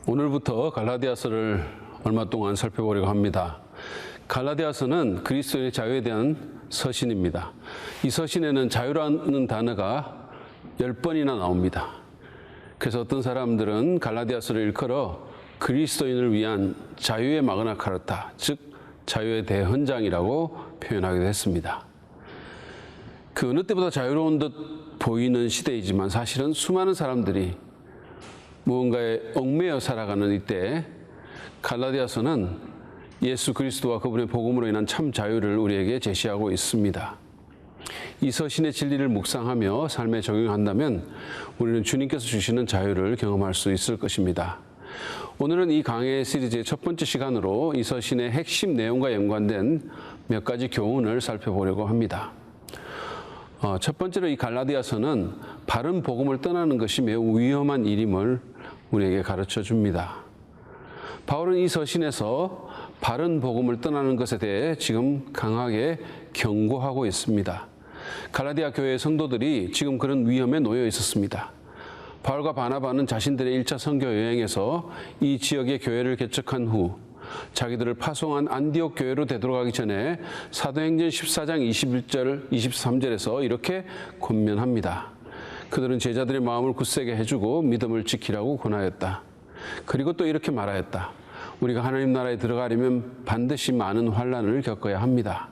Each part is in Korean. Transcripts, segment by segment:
오늘부터 갈라디아서를 얼마 동안 살펴보려고 합니다. 갈라디아서는 그리스도인의 자유에 대한 서신입니다. 이 서신에는 자유라는 단어가 10번이나 나옵니다. 그래서 어떤 사람들은 갈라디아서를 일컬어 그리스도인을 위한 자유의 마그나 카르타, 즉 자유의 대헌장이라고 표현하기도 했습니다. 그 어느 때보다 자유로운 듯 보이는 시대이지만 사실은 수많은 사람들이 무언가에 얽매여 살아가는 이때 갈라디아서는 예수 그리스도와 그분의 복음으로 인한 참 자유를 우리에게 제시하고 있습니다. 이 서신의 진리를 묵상하며 삶에 적용한다면 우리는 주님께서 주시는 자유를 경험할 수 있을 것입니다. 오늘은 이 강해 시리즈의 첫 번째 시간으로 이 서신의 핵심 내용과 연관된 몇 가지 교훈을 살펴보려고 합니다. 첫 번째로 이 갈라디아서는 바른 복음을 떠나는 것이 매우 위험한 일임을 우리에게 가르쳐 줍니다. 바울은 이 서신에서 바른 복음을 떠나는 것에 대해 지금 강하게 경고하고 있습니다. 갈라디아 교회의 성도들이 지금 그런 위험에 놓여 있었습니다. 바울과 바나바는 자신들의 1차 선교 여행에서 이 지역의 교회를 개척한 후 자기들을 파송한 안디옥 교회로 되돌아가기 전에 사도행전 14장 21절, 23절에서 이렇게 권면합니다. 그들은 제자들의 마음을 굳세게 해주고 믿음을 지키라고 권하였다. 그리고 또 이렇게 말하였다. 우리가 하나님 나라에 들어가려면 반드시 많은 환난을 겪어야 합니다.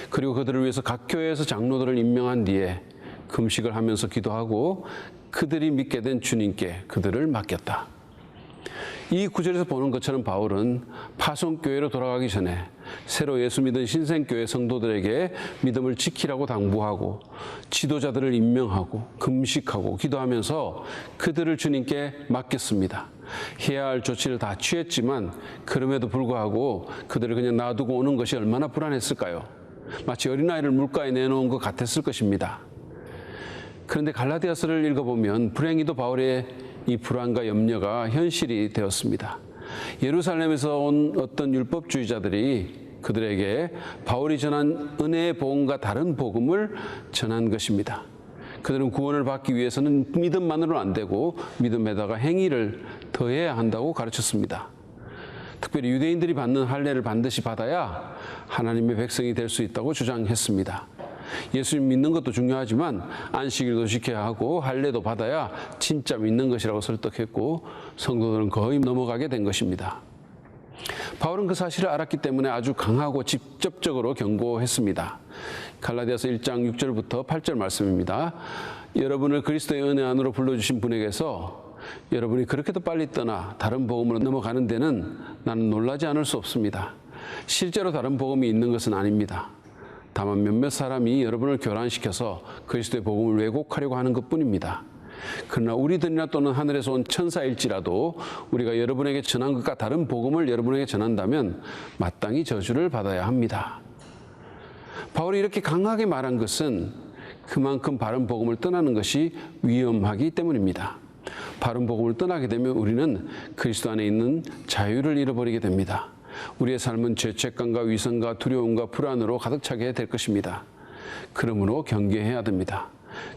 그리고 그들을 위해서 각 교회에서 장로들을 임명한 뒤에 금식을 하면서 기도하고 그들이 믿게 된 주님께 그들을 맡겼다. 이 구절에서 보는 것처럼 바울은 파송교회로 돌아가기 전에 새로 예수 믿은 신생교회 성도들에게 믿음을 지키라고 당부하고 지도자들을 임명하고 금식하고 기도하면서 그들을 주님께 맡겼습니다. 해야 할 조치를 다 취했지만 그럼에도 불구하고 그들을 그냥 놔두고 오는 것이 얼마나 불안했을까요? 마치 어린아이를 물가에 내놓은 것 같았을 것입니다. 그런데 갈라디아서를 읽어보면 불행히도 바울의 이 불안과 염려가 현실이 되었습니다. 예루살렘에서 온 어떤 율법주의자들이 그들에게 바울이 전한 은혜의 복음과 다른 복음을 전한 것입니다. 그들은 구원을 받기 위해서는 믿음만으로는 안 되고 믿음에다가 행위를 더해야 한다고 가르쳤습니다. 특별히 유대인들이 받는 할례를 반드시 받아야 하나님의 백성이 될 수 있다고 주장했습니다. 예수님 믿는 것도 중요하지만 안식일도 지켜야 하고 할례도 받아야 진짜 믿는 것이라고 설득했고 성도들은 거의 넘어가게 된 것입니다. 바울은 그 사실을 알았기 때문에 아주 강하고 직접적으로 경고했습니다. 갈라디아서 1장 6절부터 8절 말씀입니다. 여러분을 그리스도의 은혜 안으로 불러주신 분에게서 여러분이 그렇게도 빨리 떠나 다른 복음으로 넘어가는 데는 나는 놀라지 않을 수 없습니다. 실제로 다른 복음이 있는 것은 아닙니다. 다만 몇몇 사람이 여러분을 교란시켜서 그리스도의 복음을 왜곡하려고 하는 것뿐입니다. 그러나 우리들이나 또는 하늘에서 온 천사일지라도 우리가 여러분에게 전한 것과 다른 복음을 여러분에게 전한다면 마땅히 저주를 받아야 합니다. 바울이 이렇게 강하게 말한 것은 그만큼 바른 복음을 떠나는 것이 위험하기 때문입니다. 바른 복음을 떠나게 되면 우리는 그리스도 안에 있는 자유를 잃어버리게 됩니다. 우리의 삶은 죄책감과 위선과 두려움과 불안으로 가득 차게 될 것입니다. 그러므로 경계해야 됩니다.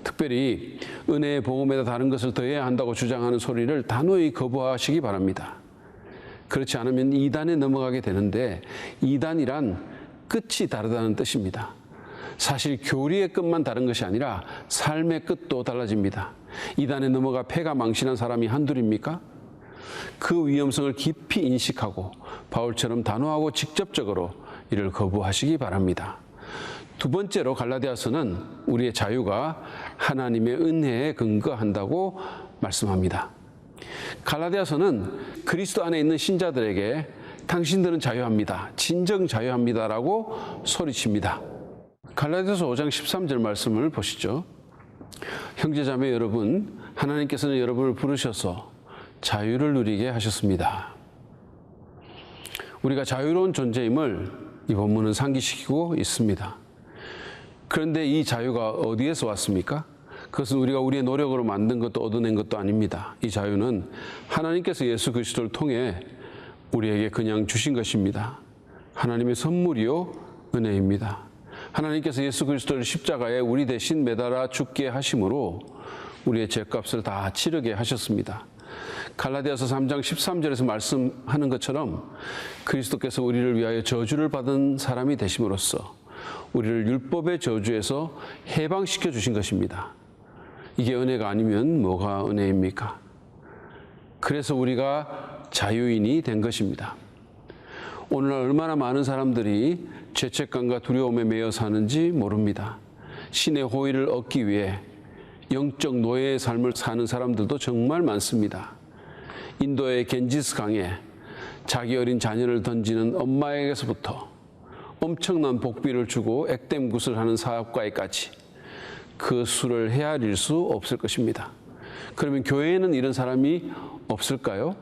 특별히 은혜의 복음에다 다른 것을 더해야 한다고 주장하는 소리를 단호히 거부하시기 바랍니다. 그렇지 않으면 이단에 넘어가게 되는데 이단이란 끝이 다르다는 뜻입니다. 사실 교리의 끝만 다른 것이 아니라 삶의 끝도 달라집니다. 이단에 넘어가 패가 망신한 사람이 한둘입니까? 그 위험성을 깊이 인식하고 바울처럼 단호하고 직접적으로 이를 거부하시기 바랍니다. 두 번째로 갈라디아서는 우리의 자유가 하나님의 은혜에 근거한다고 말씀합니다. 갈라디아서는 그리스도 안에 있는 신자들에게 당신들은 자유합니다. 진정 자유합니다라고 소리칩니다. 갈라디아서 5장 13절 말씀을 보시죠. 형제자매 여러분, 하나님께서는 여러분을 부르셔서 자유를 누리게 하셨습니다. 우리가 자유로운 존재임을 이 본문은 상기시키고 있습니다. 그런데 이 자유가 어디에서 왔습니까? 그것은 우리가 우리의 노력으로 만든 것도 얻어낸 것도 아닙니다. 이 자유는 하나님께서 예수 그리스도를 통해 우리에게 그냥 주신 것입니다. 하나님의 선물이요 은혜입니다. 하나님께서 예수 그리스도를 십자가에 우리 대신 매달아 죽게 하심으로 우리의 죄값을 다 치르게 하셨습니다. 갈라디아서 3장 13절에서 말씀하는 것처럼 그리스도께서 우리를 위하여 저주를 받은 사람이 되심으로써 우리를 율법의 저주에서 해방시켜 주신 것입니다. 이게 은혜가 아니면 뭐가 은혜입니까? 그래서 우리가 자유인이 된 것입니다. 오늘날 얼마나 많은 사람들이 죄책감과 두려움에 매여 사는지 모릅니다. 신의 호의를 얻기 위해 영적 노예의 삶을 사는 사람들도 정말 많습니다. 인도의 겐지스 강에 자기 어린 자녀를 던지는 엄마에게서부터 엄청난 복비를 주고 액땜굿을 하는 사업가에까지 그 수를 헤아릴 수 없을 것입니다. 그러면 교회에는 이런 사람이 없을까요?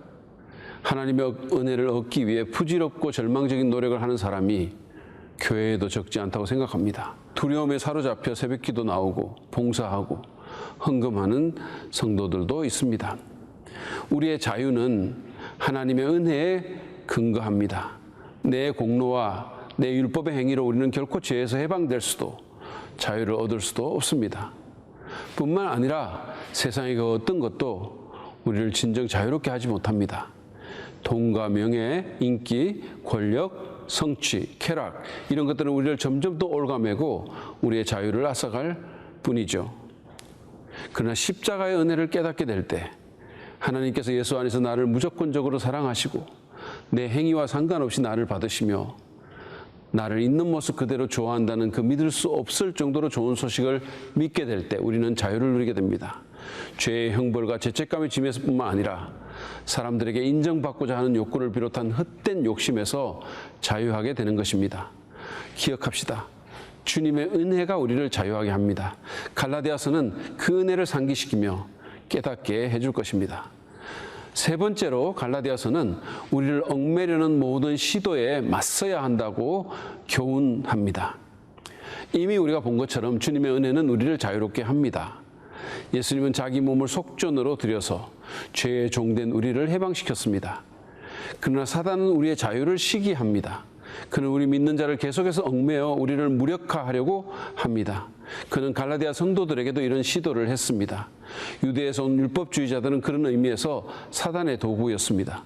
하나님의 은혜를 얻기 위해 부질없고 절망적인 노력을 하는 사람이 교회에도 적지 않다고 생각합니다. 두려움에 사로잡혀 새벽기도 나오고 봉사하고 헌금하는 성도들도 있습니다. 우리의 자유는 하나님의 은혜에 근거합니다. 내 공로와 내 율법의 행위로 우리는 결코 죄에서 해방될 수도 자유를 얻을 수도 없습니다. 뿐만 아니라 세상의 그 어떤 것도 우리를 진정 자유롭게 하지 못합니다. 돈과 명예, 인기, 권력, 성취, 쾌락 이런 것들은 우리를 점점 더 올가매고 우리의 자유를 앗아갈 뿐이죠. 그러나 십자가의 은혜를 깨닫게 될 때 하나님께서 예수 안에서 나를 무조건적으로 사랑하시고 내 행위와 상관없이 나를 받으시며 나를 있는 모습 그대로 좋아한다는 그 믿을 수 없을 정도로 좋은 소식을 믿게 될 때 우리는 자유를 누리게 됩니다. 죄의 형벌과 죄책감의 짐에서뿐만 아니라 사람들에게 인정받고자 하는 욕구를 비롯한 헛된 욕심에서 자유하게 되는 것입니다. 기억합시다. 주님의 은혜가 우리를 자유하게 합니다. 갈라디아서는 그 은혜를 상기시키며 깨닫게 해줄 것입니다. 세 번째로 갈라디아서는 우리를 얽매려는 모든 시도에 맞서야 한다고 교훈합니다. 이미 우리가 본 것처럼 주님의 은혜는 우리를 자유롭게 합니다. 예수님은 자기 몸을 속전으로 들여서 죄의 종된 우리를 해방시켰습니다. 그러나 사단은 우리의 자유를 시기합니다. 그는 우리 믿는 자를 계속해서 얽매어 우리를 무력화하려고 합니다. 그는 갈라디아 성도들에게도 이런 시도를 했습니다. 유대에서 온 율법주의자들은 그런 의미에서 사단의 도구였습니다.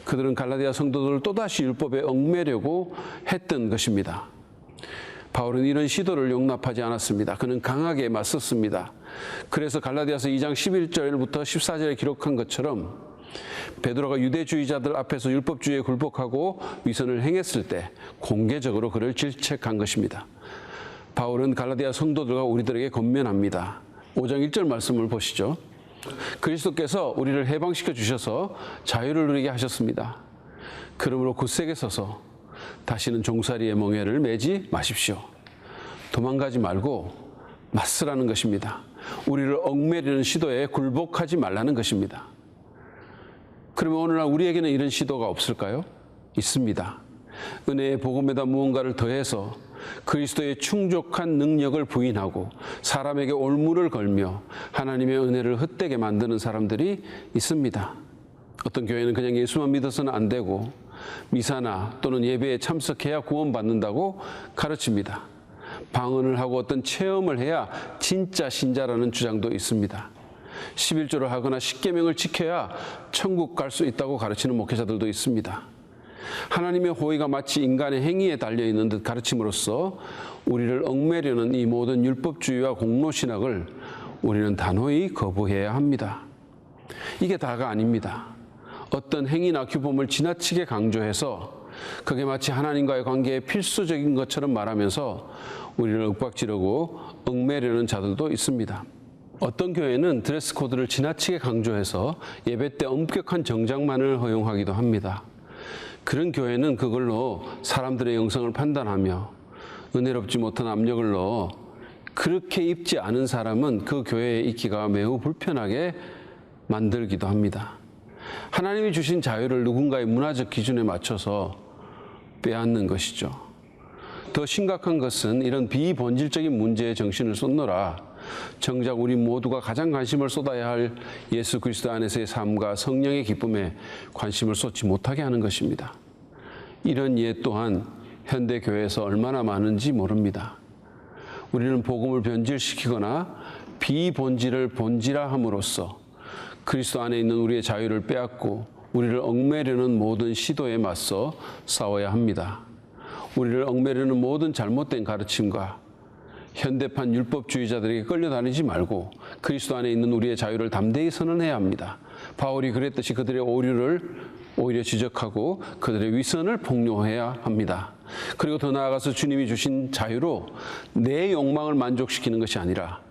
그들은 갈라디아 성도들을 또다시 율법에 얽매려고 했던 것입니다. 바울은 이런 시도를 용납하지 않았습니다. 그는 강하게 맞섰습니다. 그래서 갈라디아서 2장 11절부터 14절에 기록한 것처럼 베드로가 유대주의자들 앞에서 율법주의에 굴복하고 위선을 행했을 때 공개적으로 그를 질책한 것입니다. 바울은 갈라디아 성도들과 우리들에게 권면합니다. 5장 1절 말씀을 보시죠. 그리스도께서 우리를 해방시켜 주셔서 자유를 누리게 하셨습니다. 그러므로 굳세게 서서 다시는 종살이의 멍에를 매지 마십시오. 도망가지 말고 맞서라는 것입니다. 우리를 얽매이는 시도에 굴복하지 말라는 것입니다. 그러면 오늘날 우리에게는 이런 시도가 없을까요? 있습니다. 은혜의 복음에다 무언가를 더해서 그리스도의 충족한 능력을 부인하고 사람에게 올무를 걸며 하나님의 은혜를 헛되게 만드는 사람들이 있습니다. 어떤 교회는 그냥 예수만 믿어서는 안 되고 미사나 또는 예배에 참석해야 구원받는다고 가르칩니다. 방언을 하고 어떤 체험을 해야 진짜 신자라는 주장도 있습니다. 11조를 하거나 십계명을 지켜야 천국 갈 수 있다고 가르치는 목회자들도 있습니다. 하나님의 호의가 마치 인간의 행위에 달려있는 듯 가르침으로써 우리를 얽매려는 이 모든 율법주의와 공로신학을 우리는 단호히 거부해야 합니다. 이게 다가 아닙니다. 어떤 행위나 규범을 지나치게 강조해서 그게 마치 하나님과의 관계에 필수적인 것처럼 말하면서 우리를 윽박지르고 얽매려는 자들도 있습니다. 어떤 교회는 드레스 코드를 지나치게 강조해서 예배 때 엄격한 정장만을 허용하기도 합니다. 그런 교회는 그걸로 사람들의 영성을 판단하며 은혜롭지 못한 압력을 넣어 그렇게 입지 않은 사람은 그 교회에 있기가 매우 불편하게 만들기도 합니다. 하나님이 주신 자유를 누군가의 문화적 기준에 맞춰서 빼앗는 것이죠. 더 심각한 것은 이런 비본질적인 문제에 정신을 쏟느라 정작 우리 모두가 가장 관심을 쏟아야 할 예수 그리스도 안에서의 삶과 성령의 기쁨에 관심을 쏟지 못하게 하는 것입니다. 이런 예 또한 현대 교회에서 얼마나 많은지 모릅니다. 우리는 복음을 변질시키거나 비본질을 본질화함으로써 그리스도 안에 있는 우리의 자유를 빼앗고 우리를 얽매려는 모든 시도에 맞서 싸워야 합니다. 우리를 얽매려는 모든 잘못된 가르침과 현대판 율법주의자들에게 끌려다니지 말고 그리스도 안에 있는 우리의 자유를 담대히 선언해야 합니다. 바울이 그랬듯이 그들의 오류를 오히려 지적하고 그들의 위선을 폭로해야 합니다. 그리고 더 나아가서 주님이 주신 자유로 내 욕망을 만족시키는 것이 아니라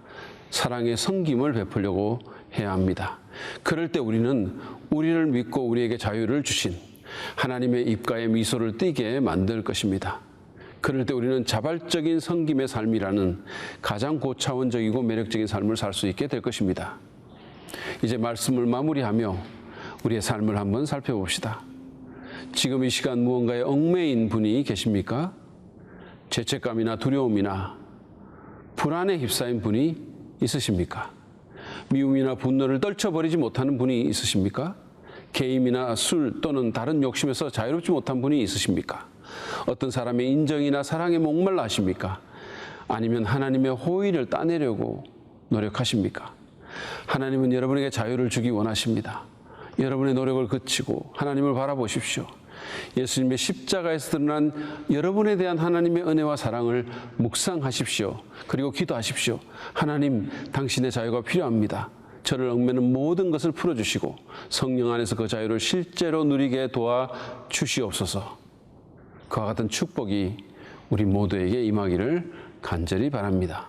사랑의 섬김을 베풀려고 해야 합니다. 그럴 때 우리는 우리를 믿고 우리에게 자유를 주신 하나님의 입가에 미소를 띠게 만들 것입니다. 그럴 때 우리는 자발적인 섬김의 삶이라는 가장 고차원적이고 매력적인 삶을 살 수 있게 될 것입니다. 이제 말씀을 마무리하며 우리의 삶을 한번 살펴봅시다. 지금 이 시간 무언가에 얽매인 분이 계십니까? 죄책감이나 두려움이나 불안에 휩싸인 분이 있으십니까? 미움이나 분노를 떨쳐버리지 못하는 분이 있으십니까? 게임이나 술 또는 다른 욕심에서 자유롭지 못한 분이 있으십니까? 어떤 사람의 인정이나 사랑에 목말라 하십니까? 아니면 하나님의 호의를 따내려고 노력하십니까? 하나님은 여러분에게 자유를 주기 원하십니다. 여러분의 노력을 그치고 하나님을 바라보십시오. 예수님의 십자가에서 드러난 여러분에 대한 하나님의 은혜와 사랑을 묵상하십시오. 그리고 기도하십시오. 하나님, 당신의 자유가 필요합니다. 저를 얽매는 모든 것을 풀어주시고 성령 안에서 그 자유를 실제로 누리게 도와주시옵소서. 그와 같은 축복이 우리 모두에게 임하기를 간절히 바랍니다.